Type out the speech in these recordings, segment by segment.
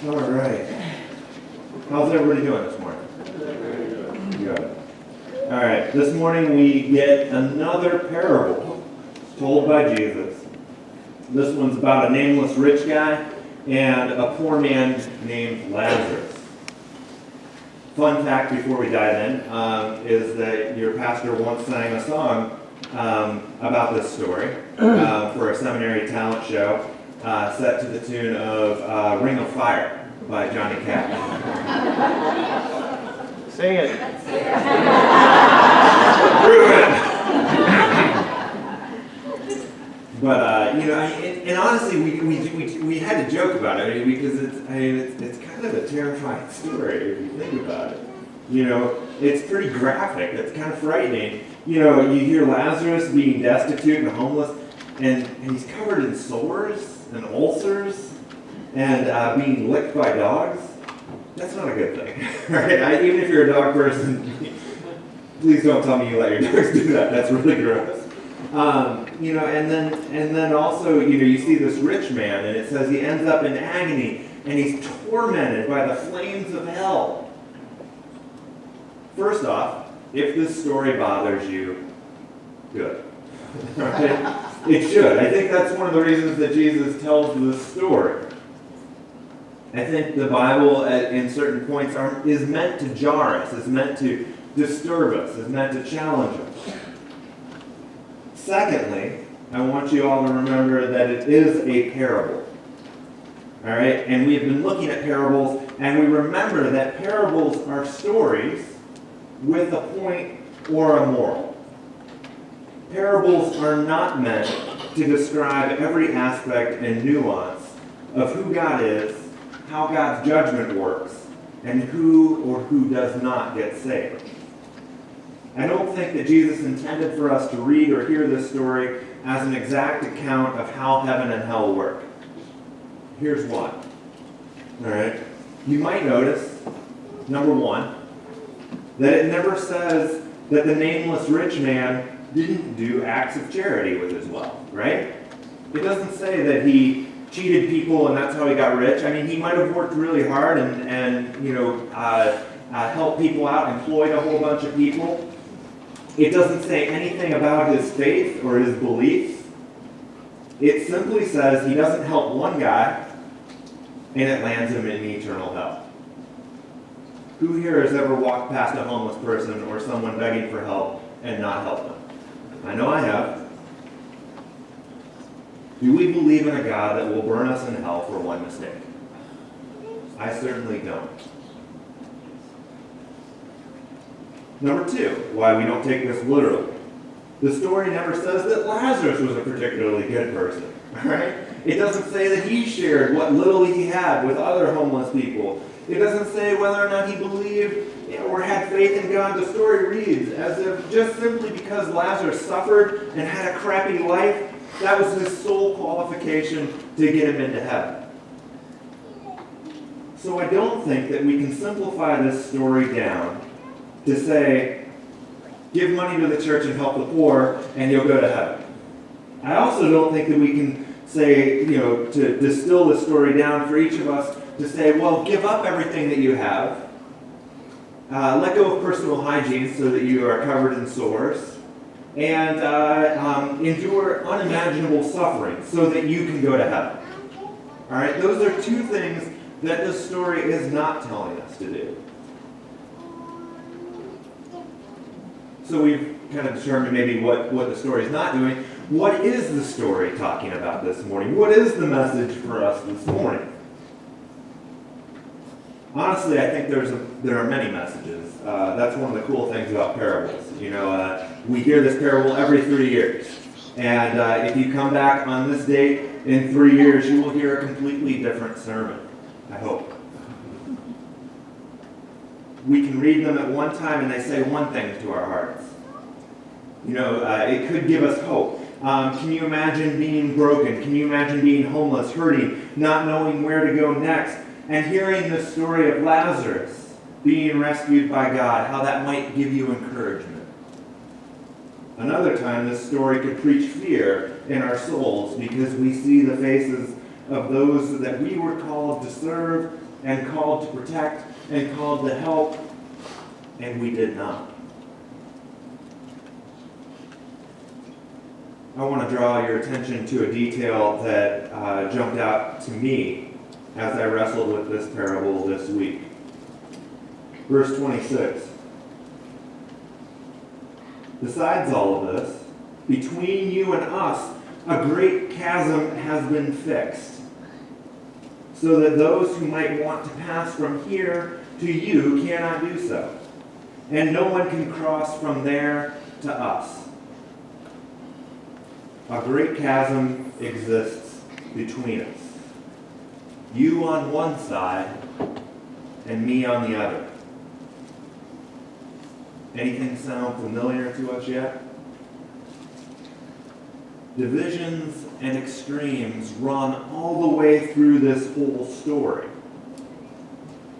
All right. How's everybody doing this morning? Good. All right. This morning we get another parable told by Jesus. This one's about a nameless rich guy and a poor man named Lazarus. Fun fact before we dive in is that your pastor once sang a song about this story for a seminary talent show set to the tune of Ring of Fire by Johnny Cash. Sing it. Prove it. But and honestly, we had to joke about it because it's kind of a terrifying story if you think about it. You know, it's pretty graphic. It's kind of frightening. You know, you hear Lazarus being destitute and homeless, and he's covered in sores and ulcers and being licked by dogs. That's not a good thing, right? Even if you're a dog person, please don't tell me you let your dogs do that. That's really gross. And then also, you see this rich man, and it says he ends up in agony, and he's tormented by the flames of hell. First off, if this story bothers you, good. Right? It should. I think that's one of the reasons that Jesus tells this story. I think the Bible, in certain points, is meant to jar us, is meant to disturb us, is meant to challenge us. Secondly, I want you all to remember that it is a parable. All right? And we have been looking at parables, and we remember that parables are stories with a point or a moral. Parables are not meant to describe every aspect and nuance of who God is, how God's judgment works, and who or who does not get saved. I don't think that Jesus intended for us to read or hear this story as an exact account of how heaven and hell work. Here's why. All right? You might notice, number one, that it never says that the nameless rich man didn't do acts of charity with his wealth, right? It doesn't say that he cheated people and that's how he got rich. I mean, he might have worked really hard and helped people out, employed a whole bunch of people. It doesn't say anything about his faith or his beliefs. It simply says he doesn't help one guy and it lands him in eternal hell. Who here has ever walked past a homeless person or someone begging for help and not helped them? I know I have. Do we believe in a God that will burn us in hell for one mistake? I certainly don't. Number two, why we don't take this literally. The story never says that Lazarus was a particularly good person. All right? It doesn't say that he shared what little he had with other homeless people. It doesn't say whether or not he believed or had faith in God. The story reads as if just simply because Lazarus suffered and had a crappy life, that was his sole qualification to get him into heaven. So I don't think that we can simplify this story down to say, give money to the church and help the poor, and you'll go to heaven. I also don't think that we can say, to distill the story down for each of us to say, well, give up everything that you have, let go of personal hygiene so that you are covered in sores, and endure unimaginable suffering so that you can go to heaven. All right, those are two things that this story is not telling us to do. So we've kind of determined maybe what the story is not doing. What is the story talking about this morning? What is the message for us this morning? Honestly, I think there are many messages. That's one of the cool things about parables. We hear this parable every 3 years. And if you come back on this date in 3 years, you will hear a completely different sermon, I hope. We can read them at one time and they say one thing to our hearts. It could give us hope. Can you imagine being broken? Can you imagine being homeless, hurting, not knowing where to go next? And hearing the story of Lazarus being rescued by God, how that might give you encouragement. Another time, this story could preach fear in our souls because we see the faces of those that we were called to serve and called to protect and called to help, and we did not. I want to draw your attention to a detail that jumped out to me as I wrestled with this parable this week. Verse 26. Besides all of this, between you and us, a great chasm has been fixed, so that those who might want to pass from here to you cannot do so, and no one can cross from there to us. A great chasm exists between us. You on one side, and me on the other. Anything sound familiar to us yet? Divisions and extremes run all the way through this whole story.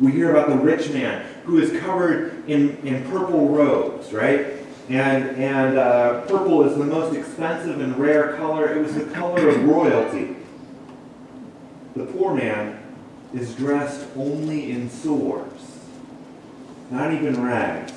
We hear about the rich man who is covered in purple robes, right? And purple is the most expensive and rare color. It was the color of royalty. The poor man is dressed only in sores, not even rags.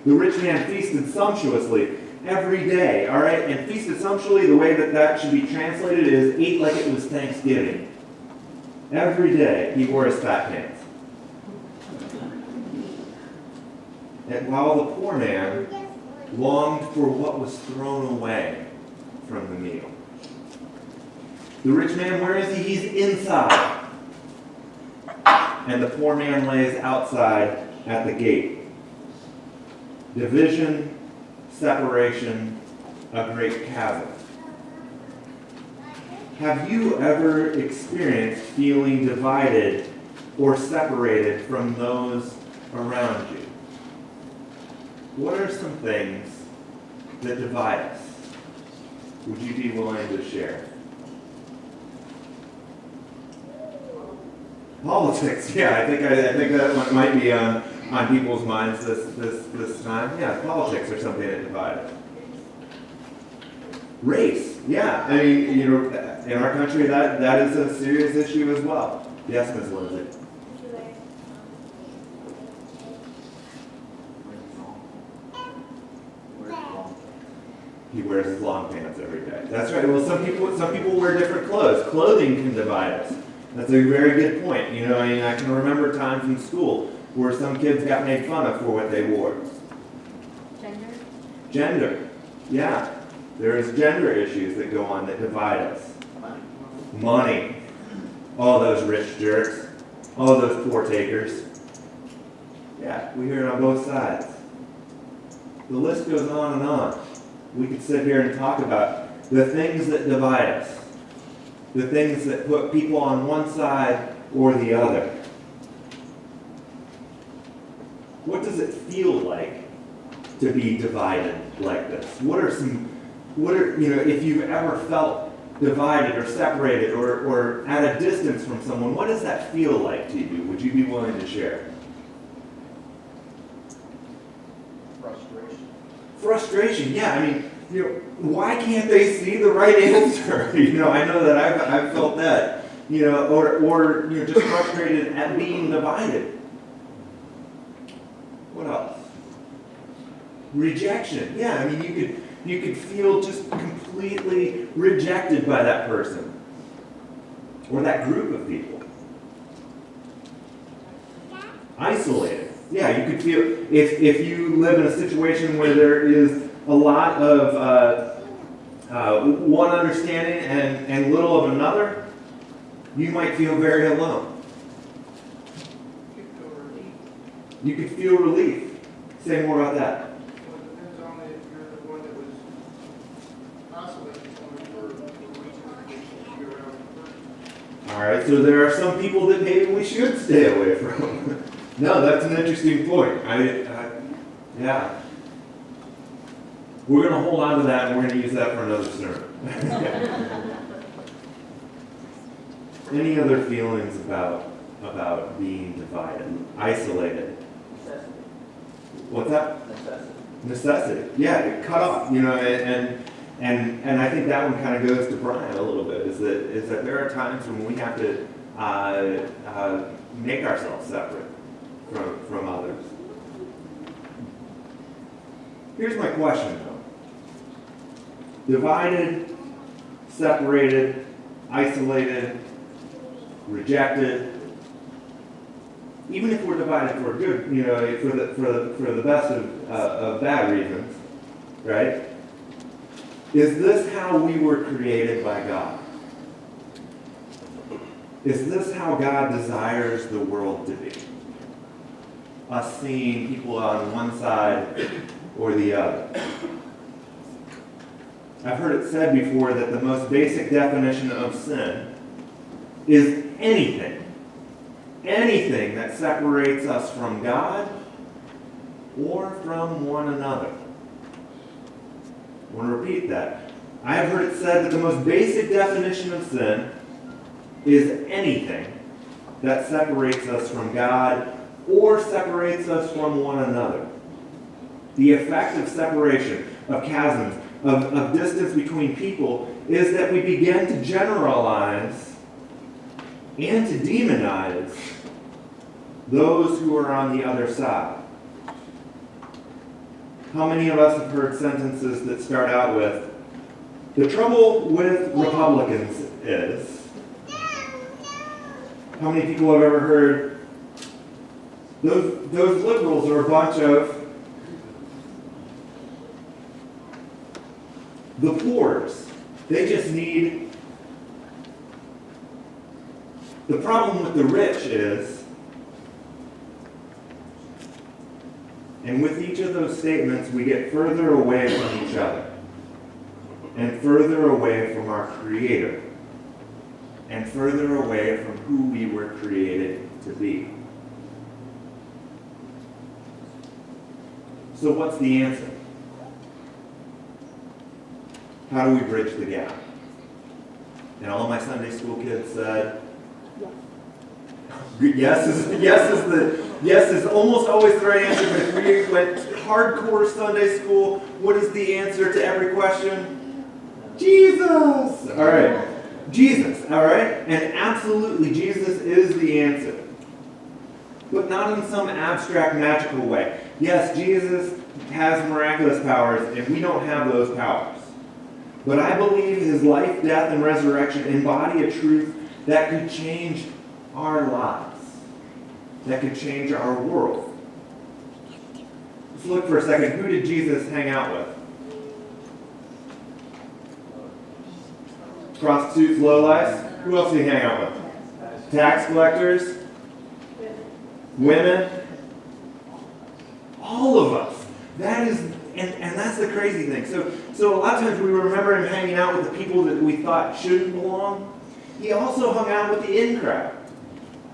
The rich man feasted sumptuously every day, all right? And feasted sumptuously, the way that should be translated is ate like it was Thanksgiving. Every day he wore his fat pants. And while the poor man longed for what was thrown away from the meal. The rich man, where is he? He's inside. And the poor man lays outside at the gate. Division, separation, a great chasm. Have you ever experienced feeling divided or separated from those around you? What are some things that divide us? Would you be willing to share? Politics, yeah, I think that one might be on people's minds this time. Yeah, politics are something that divides. Race, yeah, I mean, in our country that is a serious issue as well. Yes, Ms. Lindsay. He wears his long pants every day. That's right. Well, some people wear different clothes. Clothing can divide us. That's a very good point. I can remember times in school where some kids got made fun of for what they wore. Gender. Yeah. There's gender issues that go on that divide us. Money. All those rich jerks. All those poor takers. Yeah, we hear it on both sides. The list goes on and on. We could sit here and talk about the things that divide us. The things that put people on one side or the other. What does it feel like to be divided like this? If you've ever felt divided or separated or at a distance from someone, what does that feel like to you? Would you be willing to share? Frustration, yeah. I mean, why can't they see the right answer? I know that I've felt that. Or just frustrated at being divided. What else? Rejection. Yeah, I mean, you could feel just completely rejected by that person or that group of people. Isolated. Yeah, you could feel if you live in a situation where there is a lot of one understanding and little of another, you might feel very alone. You could feel relief. Say more about that. Well, it depends on if you're the one that was isolated or the reason that you're around the person. All right, so there are some people that maybe we should stay away from. No, that's an interesting point. Yeah. We're going to hold on to that and we're going to use that for another sermon. Any other feelings about being divided, isolated? Necessity. What's that? Necessity. Necessity. Yeah, cut off. And I think that one kind of goes to Brian a little bit. Is that there are times when we have to make ourselves separate from others. Here's my question, though. Divided, separated, isolated, rejected. Even if we're divided for good, for the best of bad reasons, right? Is this how we were created by God? Is this how God desires the world to be? Us seeing people on one side or the other. I've heard it said before that the most basic definition of sin is anything that separates us from God or from one another. I want to repeat that. I have heard it said that the most basic definition of sin is anything that separates us from God or separates us from one another. The effect of separation, of chasms, of distance between people is that we begin to generalize and to demonize those who are on the other side. How many of us have heard sentences that start out with, "The trouble with Republicans is..." How many people have ever heard, those liberals are a bunch of the poors. They just need... The problem with the rich is, and with each of those statements, we get further away from each other and further away from our Creator and further away from who we were created to be. So what's the answer? How do we bridge the gap? And all of my Sunday school kids said, yes is almost always the right answer, but if we went hardcore Sunday school, what is the answer to every question? Jesus! All right. Jesus, all right? And absolutely, Jesus is the answer. But not in some abstract, magical way. Yes, Jesus has miraculous powers, and we don't have those powers. But I believe his life, death, and resurrection embody a truth that could change our lives, that could change our world. Let's look for a second. Who did Jesus hang out with? Prostitutes, lowlifes. Who else did he hang out with? Tax collectors? Women? All of us. That is, and that's the crazy thing. So a lot of times we remember him hanging out with the people that we thought shouldn't belong. He also hung out with the in crowd.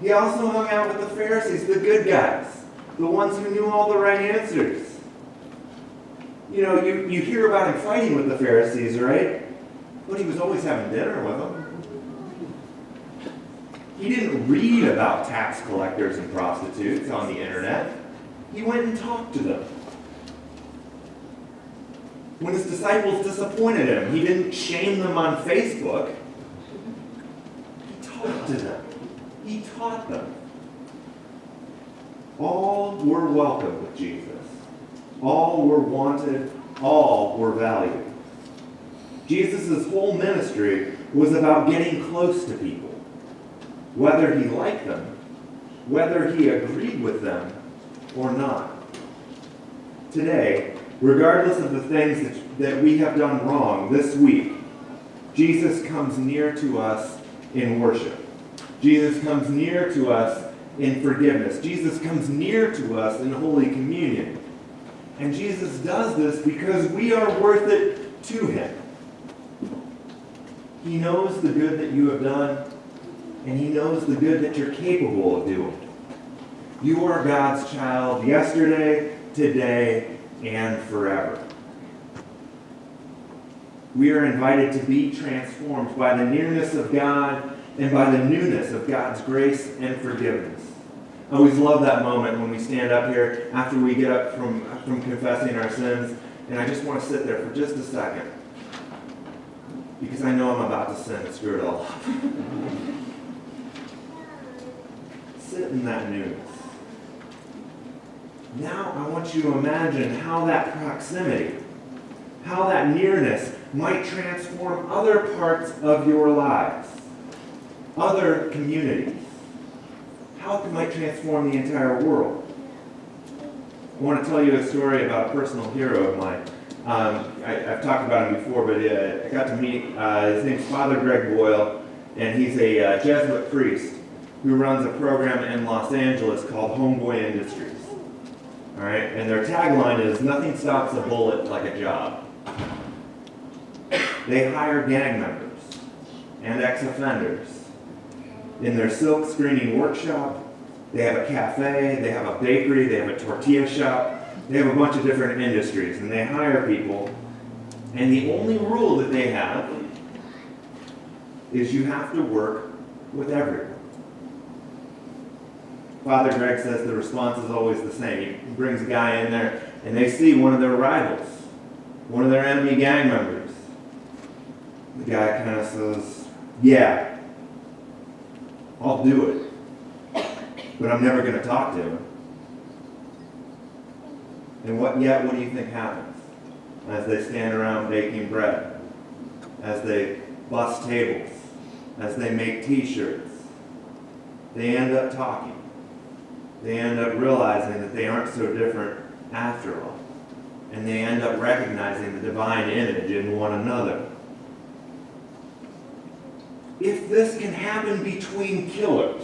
He also hung out with the Pharisees, the good guys, the ones who knew all the right answers. You know, you hear about him fighting with the Pharisees, right? But he was always having dinner with them. He didn't read about tax collectors and prostitutes on the internet. He went and talked to them. When his disciples disappointed him, he didn't shame them on Facebook. He talked to them. He taught them. All were welcome with Jesus. All were wanted. All were valued. Jesus' whole ministry was about getting close to people, whether he liked them, whether he agreed with them, or not. Today, regardless of the things that we have done wrong this week, Jesus comes near to us in worship. Jesus comes near to us in forgiveness. Jesus comes near to us in Holy Communion. And Jesus does this because we are worth it to him. He knows the good that you have done, and he knows the good that you're capable of doing. You are God's child yesterday, today, and forever. We are invited to be transformed by the nearness of God and by the newness of God's grace and forgiveness. I always love that moment when we stand up here after we get up from confessing our sins, and I just want to sit there for just a second, because I know I'm about to sin and screw it all up. Sit in that newness. Now I want you to imagine how that proximity, how that nearness might transform other parts of your lives, other communities. How it might transform the entire world. I want to tell you a story about a personal hero of mine. I've talked about him before, but I got to meet, his name's Father Greg Boyle, and he's a Jesuit priest who runs a program in Los Angeles called Homeboy Industries. All right, and their tagline is, "Nothing stops a bullet like a job." They hire gang members and ex-offenders in their silk screening workshop. They have a cafe, they have a bakery, they have a tortilla shop. They have a bunch of different industries, and they hire people. And the only rule that they have is you have to work with everyone. Father Greg says the response is always the same. He brings a guy in there, and they see one of their rivals, one of their enemy gang members. The guy kind of says, "Yeah, I'll do it, but I'm never going to talk to him." And what do you think happens as they stand around baking bread, as they bus tables, as they make t-shirts? They end up talking. They end up realizing that they aren't so different after all. And they end up recognizing the divine image in one another. If this can happen between killers,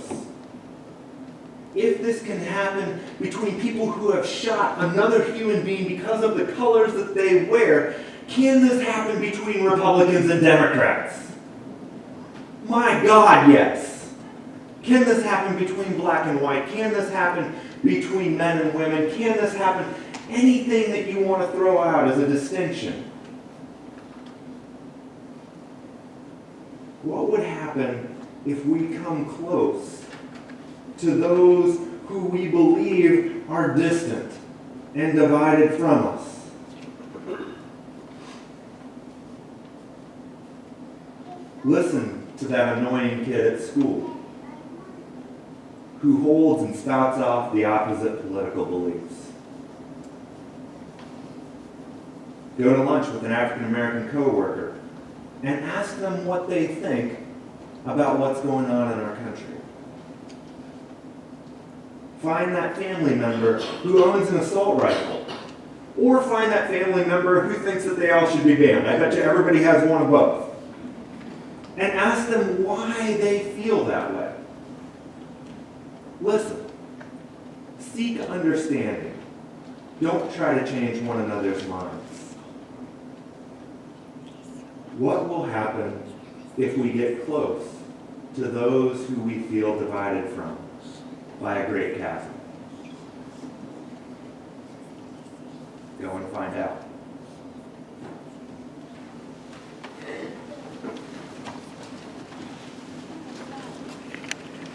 if this can happen between people who have shot another human being because of the colors that they wear, can this happen between Republicans and Democrats? My God, yes. Can this happen between black and white? Can this happen between men and women? Can this happen? Anything that you want to throw out as a distinction. What would happen if we come close to those who we believe are distant and divided from us? Listen to that annoying kid at school who holds and spouts off the opposite political beliefs. Go to lunch with an African American coworker and ask them what they think about what's going on in our country. Find that family member who owns an assault rifle. Or find that family member who thinks that they all should be banned. I bet you everybody has one of both. And ask them why they feel that way. Listen. Seek understanding. Don't try to change one another's minds. What will happen if we get close to those who we feel divided from by a great chasm? Go and find out.